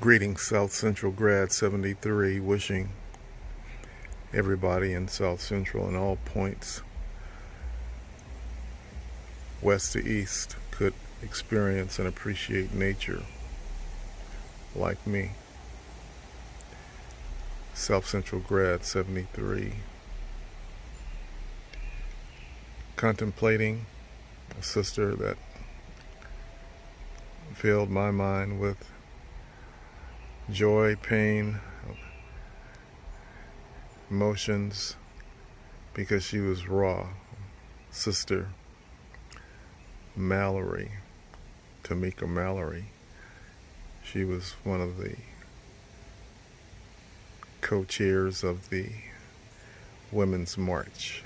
Greetings, South Central Grad 73, wishing everybody in South Central and all points west to east could experience and appreciate nature like me. South Central Grad 73, contemplating a sister that filled my mind with joy, pain, emotions, because she was raw. Sister Mallory, Tamika Mallory. She was one of the co-chairs of the Women's March.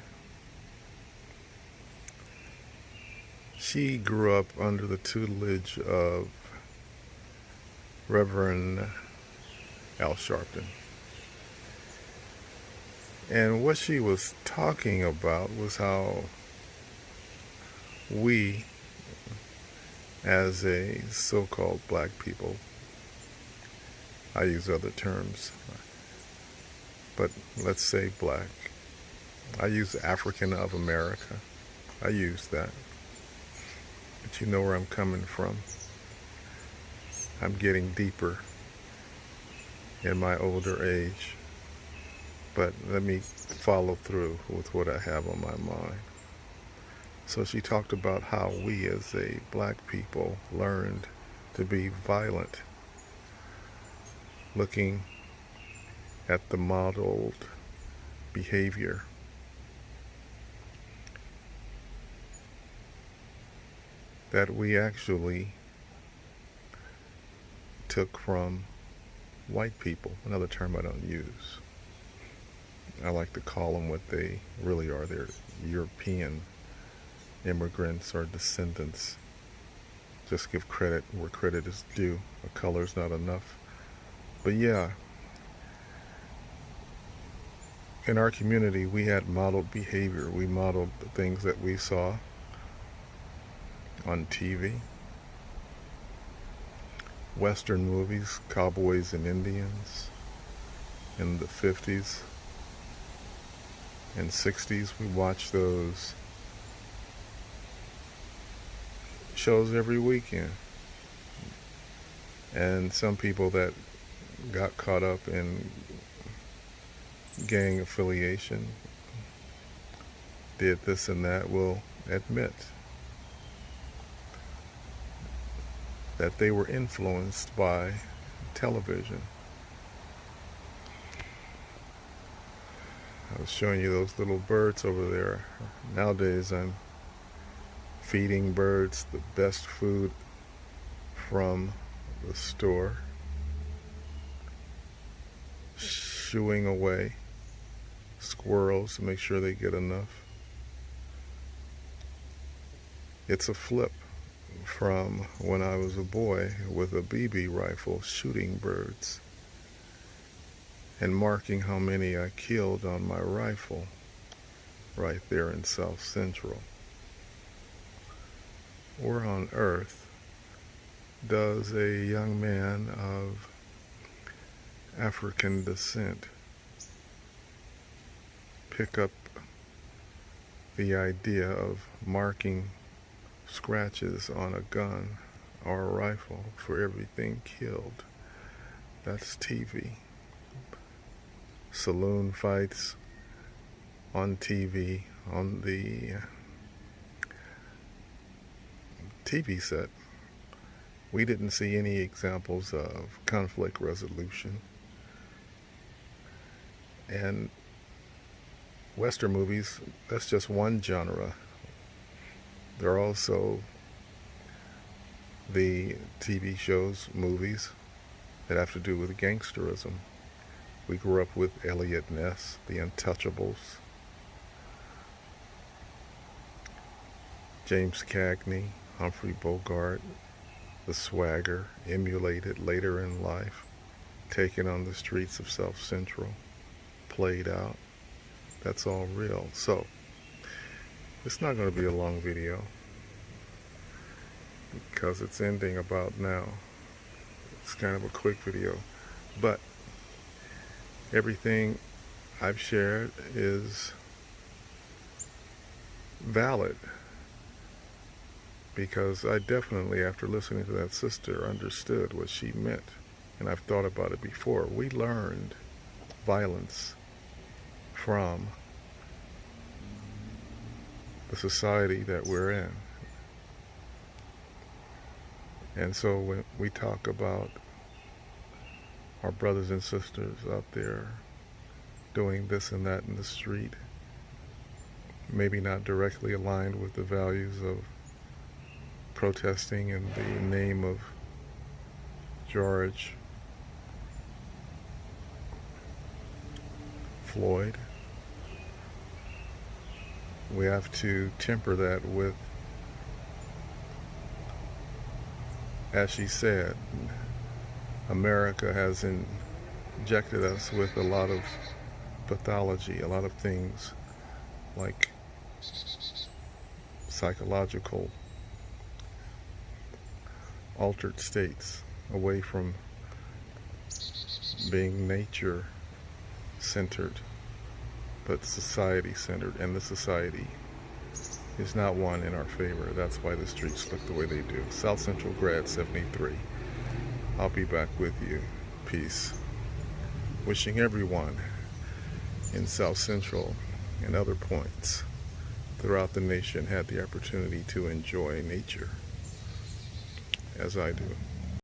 She grew up under the tutelage of Reverend Al Sharpton. And what she was talking about was how we, as a so-called black people, I use other terms, but let's say black. I use African of America. I use that. But you know where I'm coming from. I'm getting deeper in my older age, but let me follow through with what I have on my mind. So she talked about how we as a black people learned to be violent, looking at the modeled behavior. That we actually took from white people, another term I don't use. I like to call them what they really are. They're European immigrants or descendants. Just give credit where credit is due. A color's not enough. But yeah, in our community we had modeled behavior. We modeled the things that we saw on TV. Western movies, cowboys and Indians in the 50s and 60s. We watched those shows every weekend. And some people that got caught up in gang affiliation, did this and that, will admit that they were influenced by television. I was showing you those little birds over there. Nowadays I'm feeding birds the best food from the store, shooing away squirrels to make sure they get enough. It's a flip from when I was a boy with a BB rifle shooting birds and marking how many I killed on my rifle right there in South Central. Where on earth does a young man of African descent pick up the idea of marking scratches on a gun or a rifle for everything killed? That's TV. Saloon fights on TV, on the TV set. We didn't see any examples of conflict resolution. And Western movies, that's just one genre. There are also the TV shows, movies that have to do with gangsterism. We grew up with Elliot Ness, The Untouchables, James Cagney, Humphrey Bogart, the swagger, emulated later in life, taken on the streets of South Central, played out. That's all real. So, it's not going to be a long video because it's ending about now. It's kind of a quick video, but everything I've shared is valid, because I definitely, after listening to that sister, understood what she meant. And I've thought about it before. We learned violence from the society that we're in. And so when we talk about our brothers and sisters out there doing this and that in the street, maybe not directly aligned with the values of protesting in the name of George Floyd, we have to temper that with, as she said, America has injected us with a lot of pathology, a lot of things like psychological altered states, away from being nature centered but society centered, and the society is not one in our favor. That's why the streets look the way they do. South Central Grad 73. I'll be back with you. Peace. Wishing everyone in South Central and other points throughout the nation had the opportunity to enjoy nature as I do.